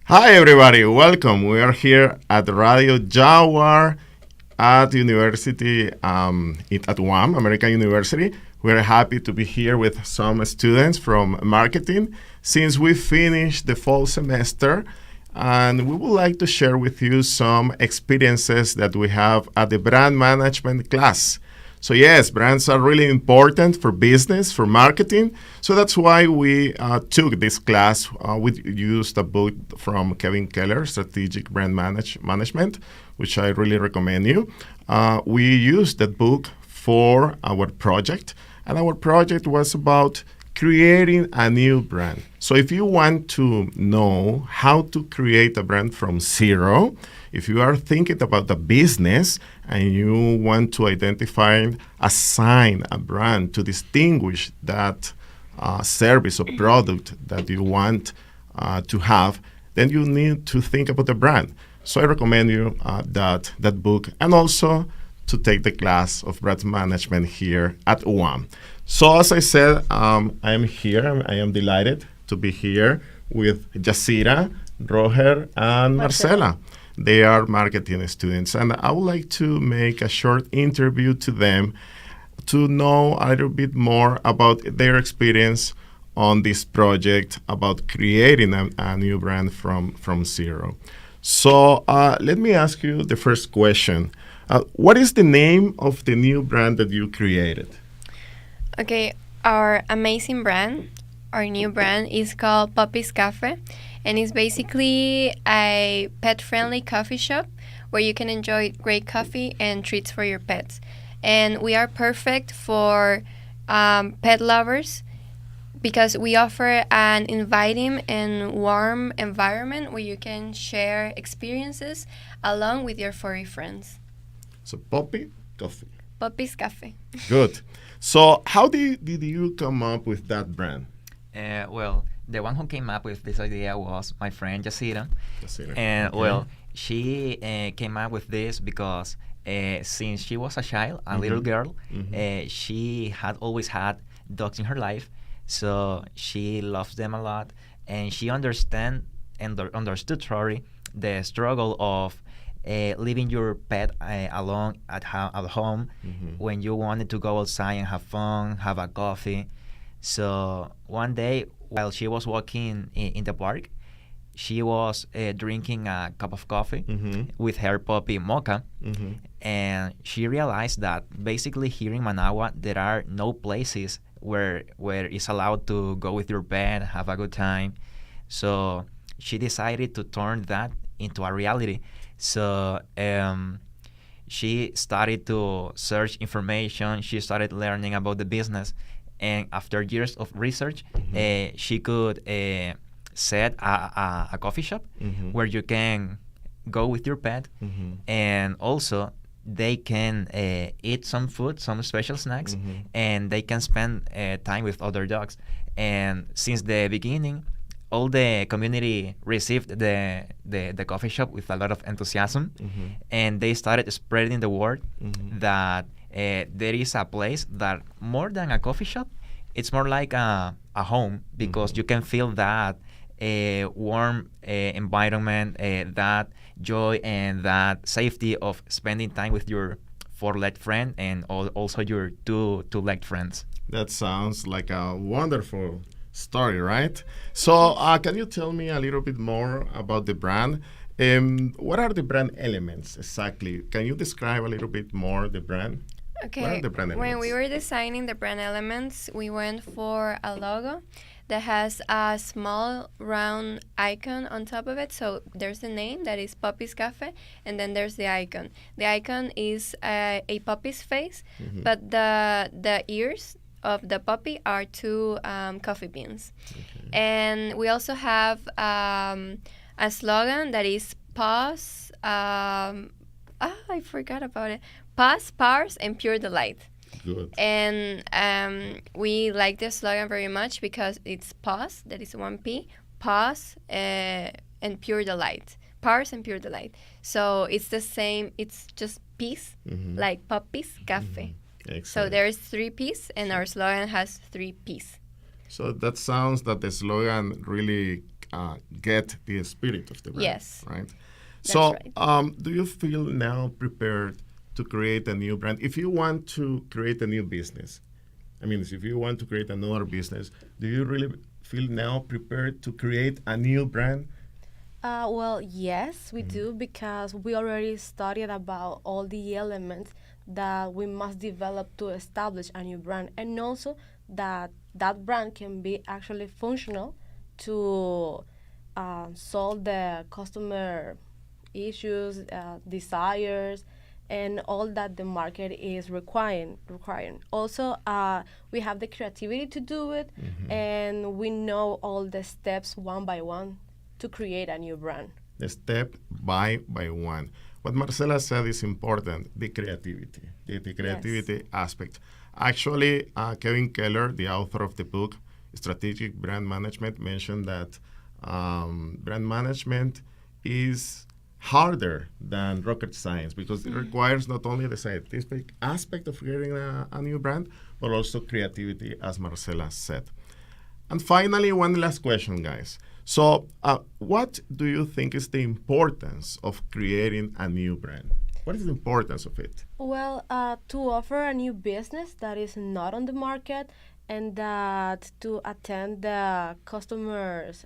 Hi, everybody. Welcome. We are here at Radio Jaguar at University at UAM, American University. We're happy to be here with some students from marketing since we finished the fall semester, and we would like to share with you some experiences that we have at the brand management class. So yes, brands are really important for business, for marketing. So that's why we took this class. We used a book from Kevin Keller, Strategic Brand Management, which I really recommend you. We used that book for our project, and our project was about creating a new brand. So if you want to know how to create a brand from zero, if you are thinking about a business and you want to identify, assign a brand to distinguish that service or product that you want to have, then you need to think about the brand. So I recommend you that book, and also to take the class of brand management here at UAM. So as I said, I am here. I am delighted to be here with Yacira, Roger, and Marcela. They are marketing students, and I would like to make a short interview to them to know a little bit more about their experience on this project, about creating a new brand from zero. So let me ask you the first question. What is the name of the new brand that you created? Okay, our amazing brand, our new brand is called Puppy's Cafe, and it's basically a pet-friendly coffee shop where you can enjoy great coffee and treats for your pets. And we are perfect for pet lovers because we offer an inviting and warm environment where you can share experiences along with your furry friends. So Puppy Coffee. Puppy's Cafe. Good. So how did you come up with that brand? Well, the one who came up with this idea was my friend Yacira. And Okay. well, she came up with this because since she was a child, a little girl, she had always had dogs in her life. So she loves them a lot, and she understood sorry, the struggle of leaving your pet alone at home when you wanted to go outside and have fun, have a coffee. So one day, while she was walking in the park, she was drinking a cup of coffee with her puppy Mocha, and she realized that basically here in Managua there are no places where it's allowed to go with your pet, have a good time. So she decided to turn that into a reality. So she started to search information. She started learning about the business, and after years of research, she could set a coffee shop where you can go with your pet, and also they can eat some food, some special snacks, and they can spend time with other dogs. And since the beginning, all the community received the coffee shop with a lot of enthusiasm, and they started spreading the word that there is a place that more than a coffee shop, it's more like a home, because you can feel that warm environment, that joy and that safety of spending time with your four-legged friend and also your two-legged friends. That sounds like a wonderful story, right? So can you tell me a little bit more about the brand? What are the brand elements exactly? Can you describe a little bit more the brand? Okay, What are the brand when elements? we were designing the brand elements, we went for a logo that has a small round icon on top of it. So there's the name, that is Puppy's Cafe, and then there's the icon. The icon is a puppy's face, but the ears of the puppy are two coffee beans. And we also have a slogan that is pause. I forgot about it. Pause, Pars, and Pure Delight. Good. And we like the slogan very much because it's pause, that is one P, pause, and pure delight. Pars and pure delight. So it's the same, it's just peace, like Puppy's Cafe. So Excellent. there's three P's, and our slogan has three P's. So that sounds that the slogan really get the spirit of the brand. Yes. Right. That's So, right. do you feel now prepared to create a new brand? If you want to create a new business, I mean, if you want to create another business, do you really feel now prepared to create a new brand? Well, yes, we do because we already studied about all the elements that we must develop to establish a new brand, and also that that brand can be actually functional to solve the customer issues, desires, and all that the market is requiring. Also, we have the creativity to do it, and we know all the steps one by one to create a new brand. The step by one. What Marcela said is important, the creativity, the creativity aspect. Actually, Kevin Keller, the author of the book Strategic Brand Management, mentioned that brand management is harder than rocket science because it requires not only the scientific aspect of creating a new brand, but also creativity, as Marcela said. And finally, one last question, guys. So, what do you think is the importance of creating a new brand? What is the importance of it? Well, to offer a new business that is not on the market and that to attend the customers'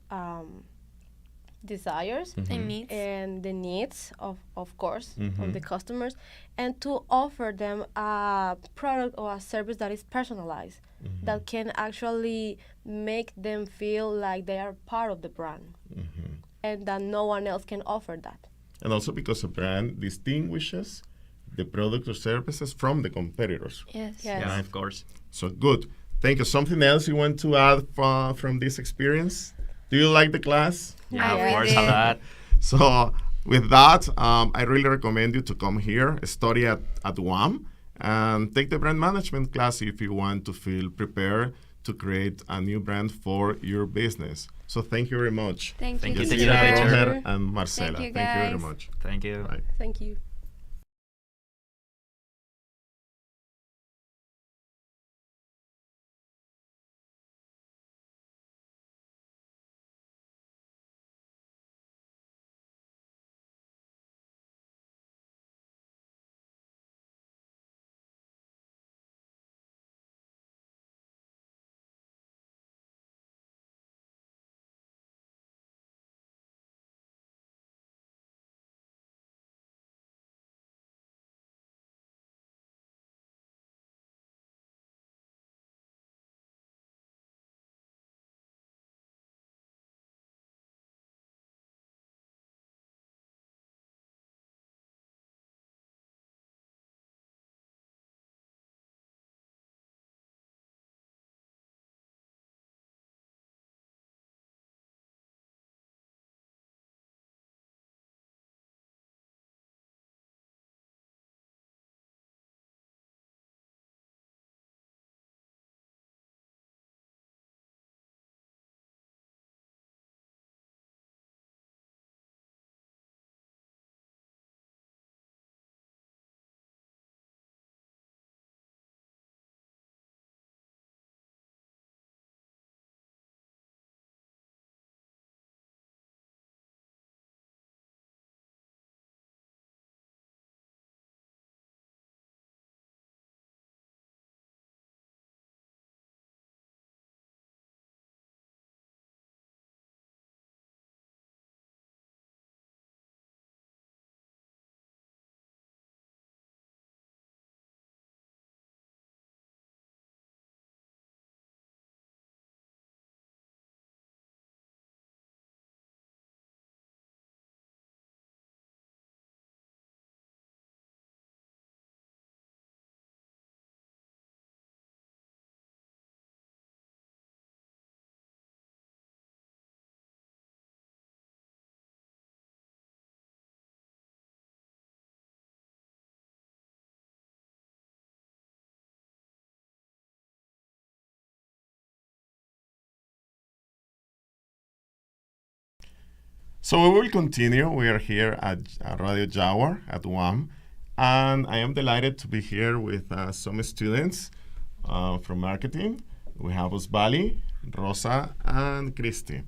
desires And meats. and the needs of course, of the customers, and to offer them a product or a service that is personalized, that can actually make them feel like they are part of the brand, and that no one else can offer that. And also because a brand distinguishes the product or services from the competitors. Yes. Yes. Yeah, of course. So good. Thank you. Something else you want to add from this experience? Do you like the class? Yeah, I of course, really- a lot. So with that, I really recommend you to come here, study at UAM, and take the brand management class if you want to feel prepared to create a new brand for your business. So thank you very much. Thank you. Thank you, Cristina, teacher. Roger, and Marcela. Thank you, very guys. much. Thank you. Bye. Thank you. So we will continue. We are here at Radio Jaguar at UAM, and I am delighted to be here with some students from marketing. We have Osbali, Rosa, and Christy.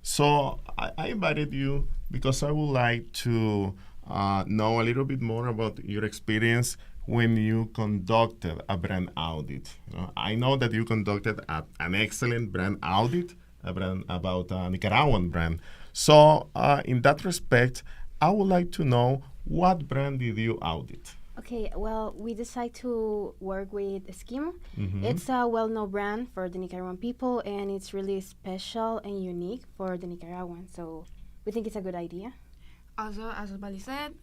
So I invited you because I would like to know a little bit more about your experience when you conducted a brand audit. I know that you conducted an excellent brand audit, a brand about a Nicaraguan brand. So in that respect, I would like to know what brand did you audit? Okay, well, we decided to work with Eskimo. Mm-hmm. It's a well-known brand for the Nicaraguan people, and it's really special and unique for the Nicaraguan. So we think it's a good idea. Also, as Bali said,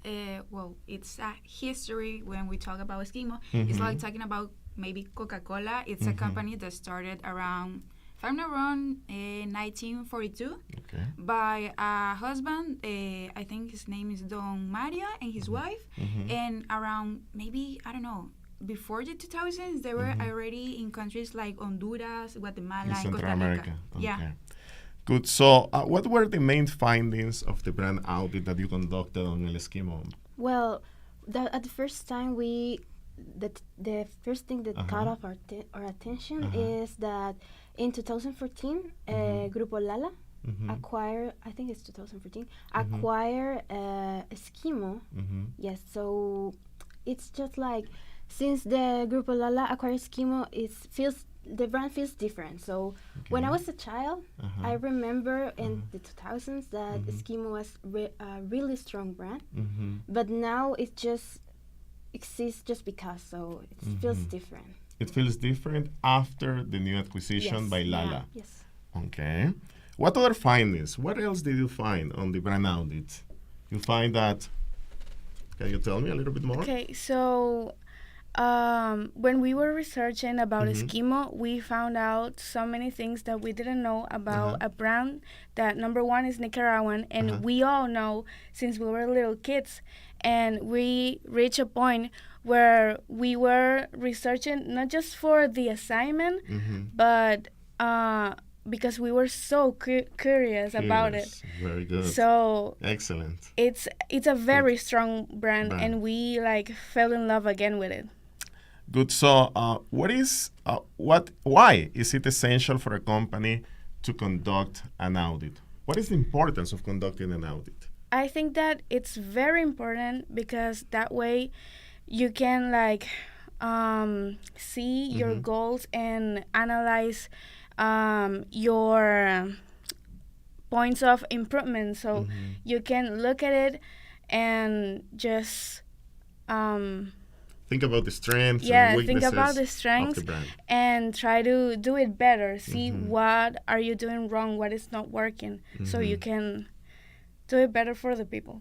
well, it's a history when we talk about Eskimo. It's like talking about maybe Coca-Cola. It's a company that started around, if I'm not wrong, 1942 Okay. by a husband. I think his name is Don Maria and his wife. And around maybe, I don't know, before the 2000s, they were already in countries like Honduras, Guatemala, In and Central Costa Rica. America. Yeah. Okay. Good. So, what were the main findings of the brand audit that you conducted on El Esquimo? Well, at the first time the first thing that caught off our attention is that in 2014, Grupo Lala acquired, I think it's 2014, acquired Eskimo. Yes, so it's just like since the Grupo Lala acquired Eskimo, the brand feels different. So when I was a child, I remember in the 2000s that Eskimo was a really strong brand, but now it just exists just because, so it feels different. It feels different after the new acquisition Yes. by Lala. Yeah. Yes. Okay. What other findings? What else did you find on the brand audit? You find that. Can you tell me a little bit more? Okay, so when we were researching about Eskimo, we found out so many things that we didn't know about a brand that, number one, is Nicaraguan, and we all know since we were little kids, and we reached a point where we were researching not just for the assignment, but because we were so curious about it. Very good. So excellent. it's a very strong brand, and we fell in love again with it. Good. So, why is it essential for a company to conduct an audit? What is the importance of conducting an audit? I think that it's very important because that way you can see your goals and analyze your points of improvement. So you can look at it and just think about the strengths and think weaknesses about the of strengths the brand. and try to do it better. See what are you doing wrong, what is not working, so you can do it better for the people.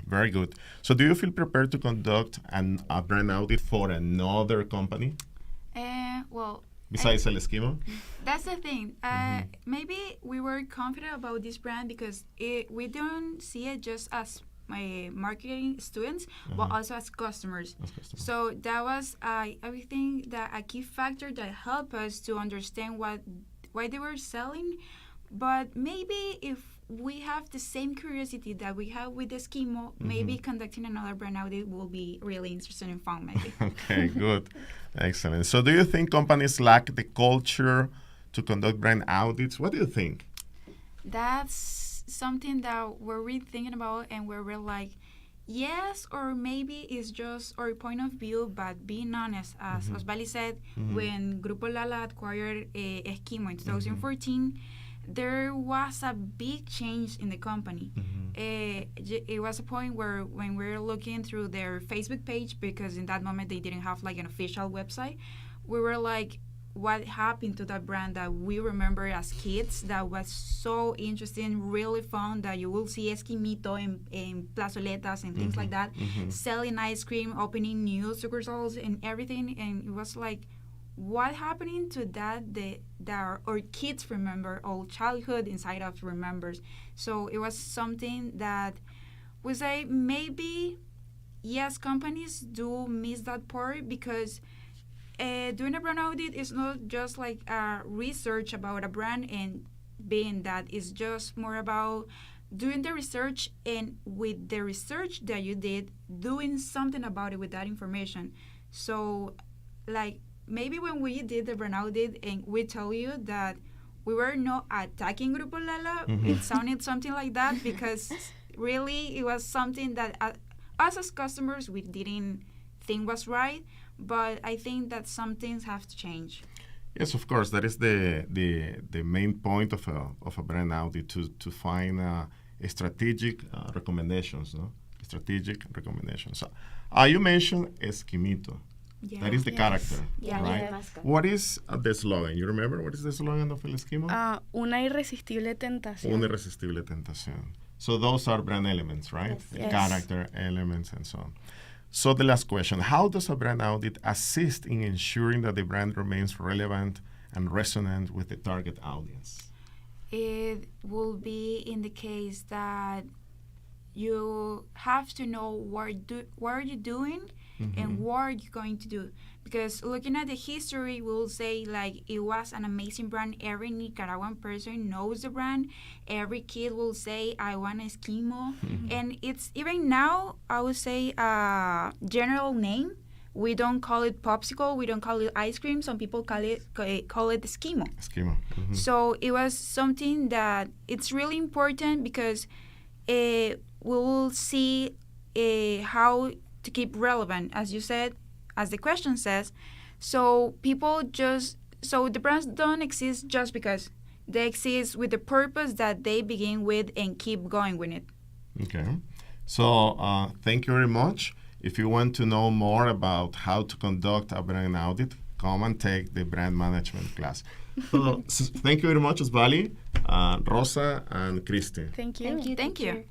Very good. So do you feel prepared to conduct a brand audit for another company Well, besides El Esquimo? that's the thing. Maybe we were confident about this brand because we don't see it just as marketing students, but also as customers. So that was, I think, that a key factor that helped us to understand why they were selling. But maybe if we have the same curiosity that we have with Eskimo, maybe conducting another brand audit will be really interesting and fun, maybe. Okay, good. Excellent. So do you think companies lack the culture to conduct brand audits? What do you think? That's something that we're really thinking about, and where we're like, yes, or maybe it's just our point of view, but being honest, as Osvaldo said, when Grupo Lala acquired Eskimo in 2014, there was a big change in the company. It was a point where when we were looking through their Facebook page, because in that moment they didn't have an official website, we were like, what happened to that brand that we remember as kids that was so interesting, really fun, that you will see Esquimito in plazoletas and things like that, selling ice cream, opening new sucursals and everything. And it was like, what happening to that our kids remember, our childhood inside of remembers. So it was something that we say maybe, yes, companies do miss that part, because doing a brand audit is not just like a research about a brand and being that. It's just more about doing the research, and with the research that you did, doing something about it with that information. So maybe when we did the brand audit and we tell you that we were not attacking Grupo Lala. It sounded something like that because really it was something that us as customers we didn't think was right. But I think that some things have to change. Yes, of course. That is the main point of a brand audit to find strategic recommendations. No, strategic recommendations. So, you mentioned Esquimito. Yeah. That is the character, Yeah, right? the mascot. What is the slogan? You remember what is the slogan of El Esquimo? Una irresistible tentación. Una irresistible tentación. So those are brand elements, right? Yes. The Yes. character elements and so on. So the last question, how does a brand audit assist in ensuring that the brand remains relevant and resonant with the target audience? It will be in the case that you have to know what are you doing and what are you going to do. Because looking at the history, we'll say like it was an amazing brand. Every Nicaraguan person knows the brand. Every kid will say, I want Esquimo. And it's even now, I would say, a general name. We don't call it popsicle. We don't call it ice cream. Some people call it Esquimo. Esquimo. So it was something that it's really important because we will see how to keep relevant, as you said, as the question says. So the brands don't exist just because. They exist with the purpose that they begin with and keep going with it. Okay. So thank you very much. If you want to know more about how to conduct a brand audit, come and take the brand management class. So thank you very much, Osvaldi, Rosa, and Christy. Thank you. Thank you. Thank you. teacher.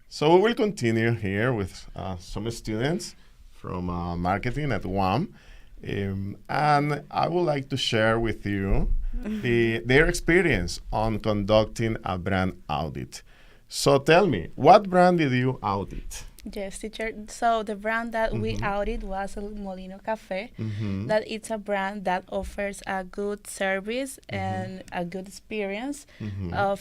So we will continue here with some students from marketing at UAM. And I would like to share with you their experience on conducting a brand audit. So tell me, what brand did you audit? Yes, teacher. So the brand that we outed was El Molino Cafe. That it's a brand that offers a good service and a good experience of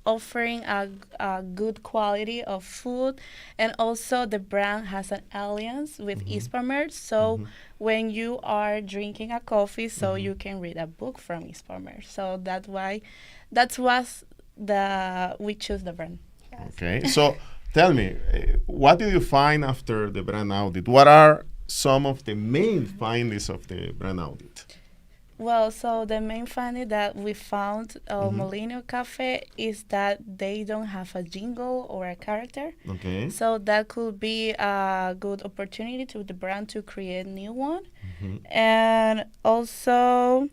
offering a good quality of food, and also the brand has an alliance with Hispamers. So when you are drinking a coffee, so you can read a book from Hispamers. So that was the we choose the brand. Yes. Okay, so tell me, what did you find after the brand audit? What are some of the main findings of the brand audit? Well, so the main finding that we found Molino Cafe is that they don't have a jingle or a character. Okay. So that could be a good opportunity to the brand to create a new one. And also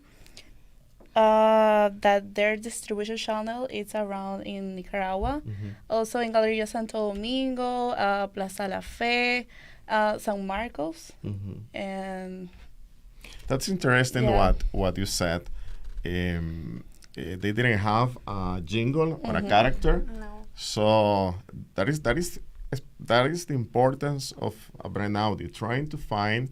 that their distribution channel is around in Nicaragua, also in Galeria Santo Domingo, Plaza La Fe, San Marcos, and that's interesting. Yeah. What you said. They didn't have a jingle or a character, no. so that is the importance of a brand audit, trying to find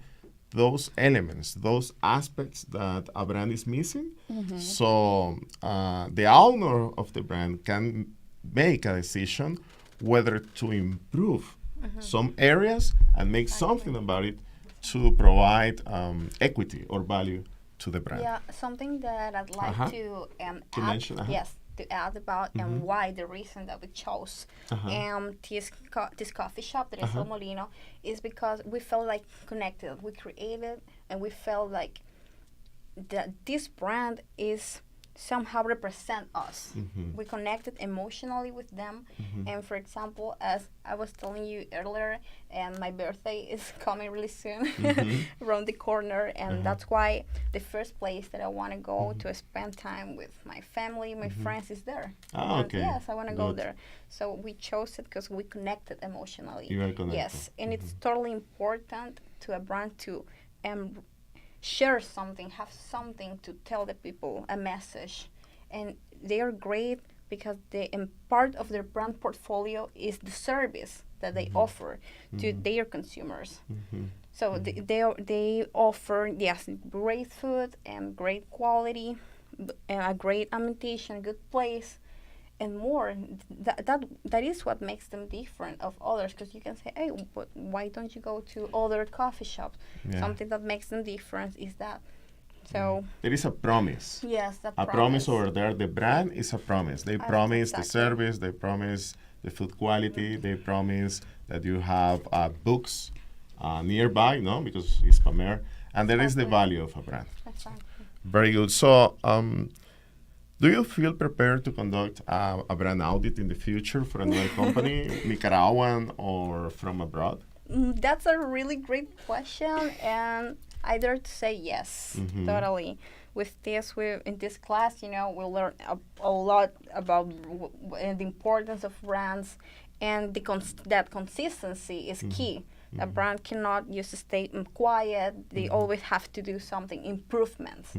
those elements, those aspects that a brand is missing. So the owner of the brand can make a decision whether to improve some areas and make something about it to provide equity or value to the brand. Yeah, something that I'd like to add. mention, Yes, to add about and why the reason that we chose this coffee shop that is El Molino is because we felt like connected. We created and we felt like that this brand is somehow represent us. We connected emotionally with them. And for example, as I was telling you earlier, and my birthday is coming really soon around the corner, and that's why the first place that I want to go to spend time with my family, my friends is there. Ah, And okay. yes, I want to go Good. there. So we chose it because we connected emotionally. You are connected. Yes, and it's totally important to a brand to share something, have something to tell the people, a message. And they are great because part of their brand portfolio is the service that they offer to their consumers. So they offer, yes, great food and great quality, and a great ambientation, good place, and more. That is what makes them different of others, because you can say, hey, but why don't you go to other coffee shops? Yeah. Something that makes them different is that. So There is a promise. yes, the A promise over there. The brand is a promise. They promise the exactly. service. They promise the food quality. They promise that you have books nearby, no, because it's Pamer. And there is the value of a brand. Exactly. Very good. So, do you feel prepared to conduct a brand audit in the future for another company, Nicaraguan or from abroad? That's a really great question, and I dare to say yes, totally. With this, in this class, we learn a lot about the importance of brands, and that consistency is key. A brand cannot just stay quiet. They always have to do something, improvements.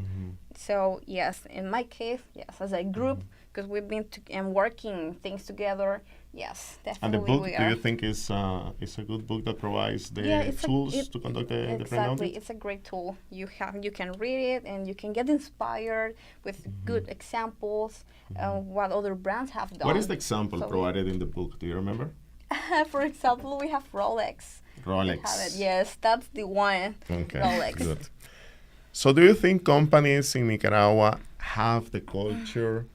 So yes, in my case, yes, as a group, because we've been working things together. Yes, And definitely the book, we do are. you think is a good book that provides the it's tools to conduct the brand exactly. audit? It's a great tool. You can read it and you can get inspired with good examples of what other brands have done. What is the example So- provided in the book? Do you remember? For example, we have Rolex. Rolex. We have it. Yes, that's the one. Okay, Rolex. good. So do you think companies in Nicaragua have the culture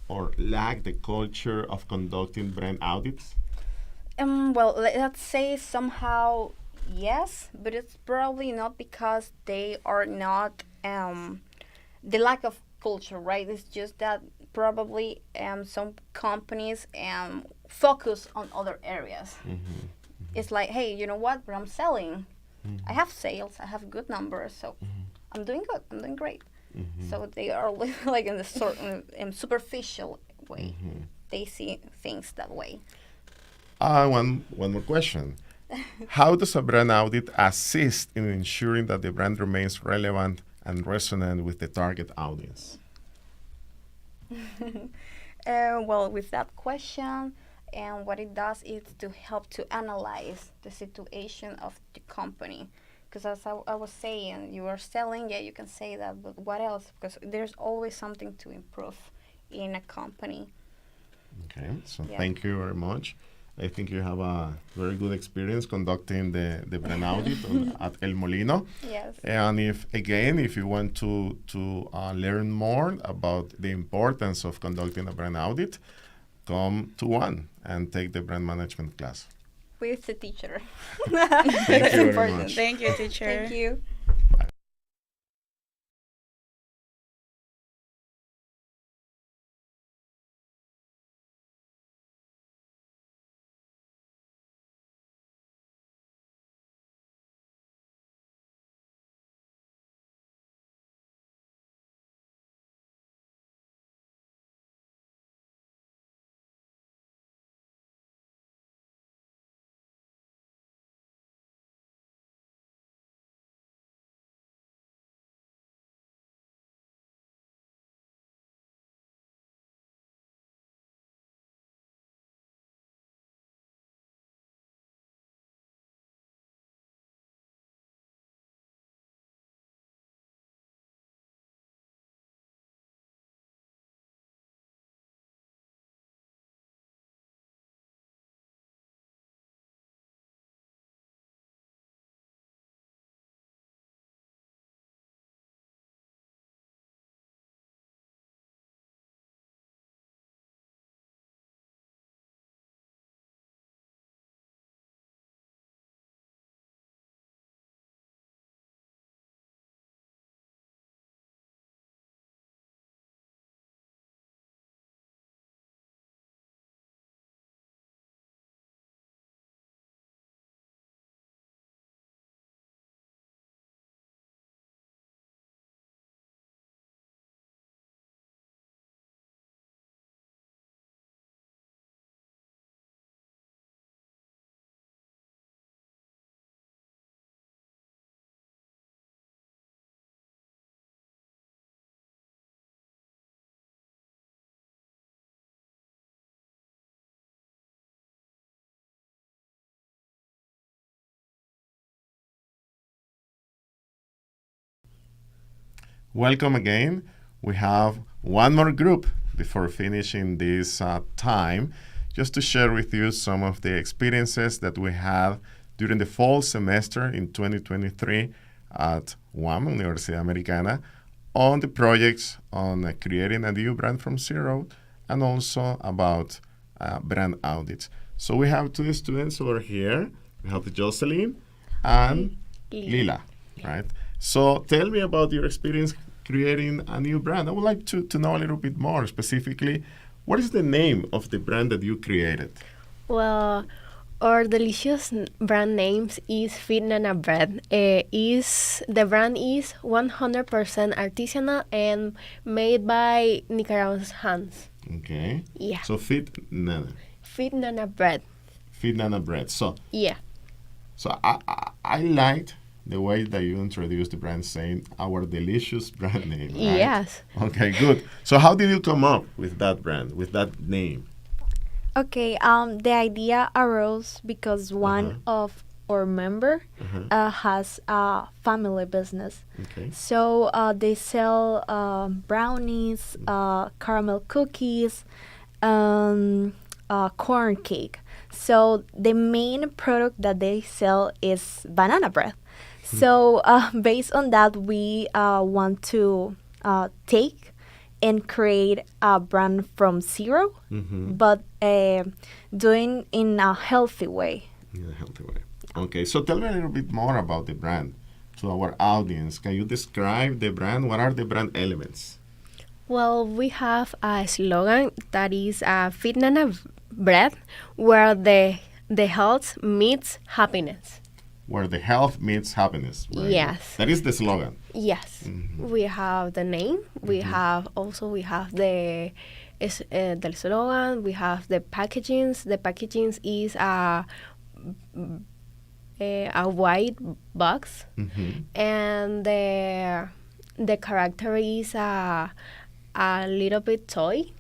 or lack the culture of conducting brand audits? Well, let's say somehow yes, but it's probably not because they are not the lack of culture, right? It's just that probably some companies focus on other areas. It's like, hey, you know what? But I'm selling. I have sales. I have good numbers, so I'm doing good. I'm doing great. So they are like in the superficial way. They see things that way. One more question. How does a brand audit assist in ensuring that the brand remains relevant and resonant with the target audience? Well, with that question, And what it does is to help to analyze the situation of the company. Because as I was saying, you are selling, yeah, you can say that, but what else? Because there's always something to improve in a company. Okay, so Yeah. thank you very much. I think you have a very good experience conducting the brand audit at El Molino. Yes. And if you want to learn more about the importance of conducting a brand audit, come to one and take the brand management class. With the teacher. Thank you very much. Thank you, teacher. Thank you. Welcome again. We have one more group before finishing this time, just to share with you some of the experiences that we had during the fall semester in 2023 at UAM, Universidad Americana, on the projects on creating a new brand from zero and also about brand audits. So we have two students over here. We have Jocelyn and Lila, right? So tell me about your experience creating a new brand. I would like to know a little bit more specifically. What is the name of the brand that you created? Well, our delicious brand names is Fit Nana Bread. The brand is 100% artisanal and made by Nicaraguan hands. Okay. Yeah. So Fit Nana. Fit Nana Bread. Fit Nana Bread. So Yeah. So I liked the way that you introduced the brand, saying our delicious brand name. Right? Yes. Okay, good. So how did you come up with that brand, with that name? Okay, the idea arose because one of our member has a family business. Okay. So they sell brownies, caramel cookies, corn cake. So the main product that they sell is banana bread. So based on that, we want to take and create a brand from zero, but doing in a healthy way. In a healthy way. Okay, so tell me a little bit more about the brand to our audience. Can you describe the brand? What are the brand elements? Well, we have a slogan that is Fit Nana Bread, where the health meets happiness. Where the health meets happiness. Right? Yes. That is the slogan. Yes. We have the name. We have the the slogan. We have the packagings. The packagings is a white box, and the character is a little bit toy.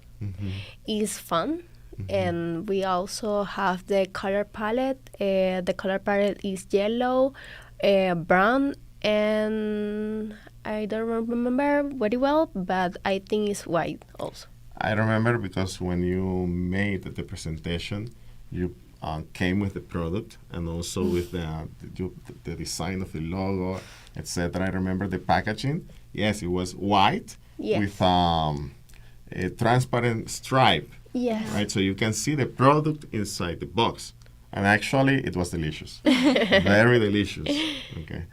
Is fun. and we also have the color palette. The color palette is yellow, brown, and I don't remember very well, but I think it's white also. I remember because when you made the presentation, you came with the product and also with the design of the logo, etc. I remember the packaging. Yes, it was white with a transparent stripe. Yes. Right, so you can see the product inside the box, and actually it was delicious, very delicious. Okay,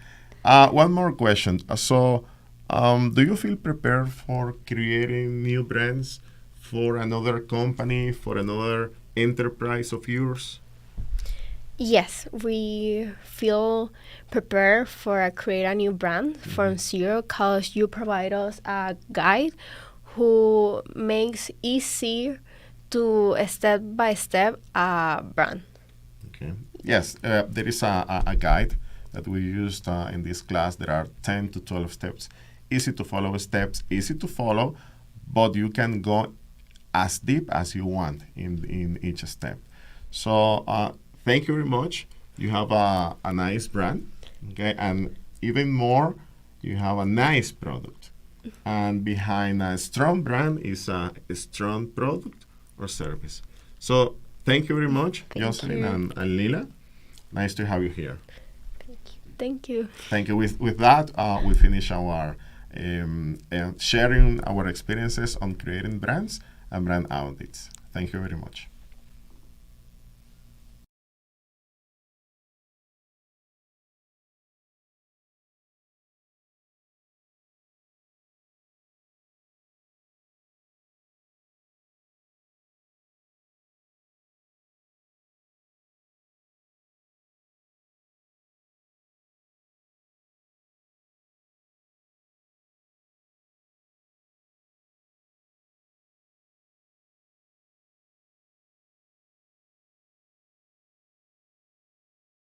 one more question. Do you feel prepared for creating new brands for another company, for another enterprise of yours? Yes, we feel prepared for create a new brand from zero because you provide us a guide who makes easy to step by step a brand. Okay. Yes, there is a guide that we used in this class. There are 10 to 12 steps, easy to follow steps, easy to follow, but you can go as deep as you want in each step. So thank you very much. You have a nice brand, okay, and even more, you have a nice product. And behind a strong brand is a strong product or service. So thank you very much, Jocelyn and Lila. Nice to have you here. Thank you. Thank you. With that, we finish our sharing our experiences on creating brands and brand audits. Thank you very much.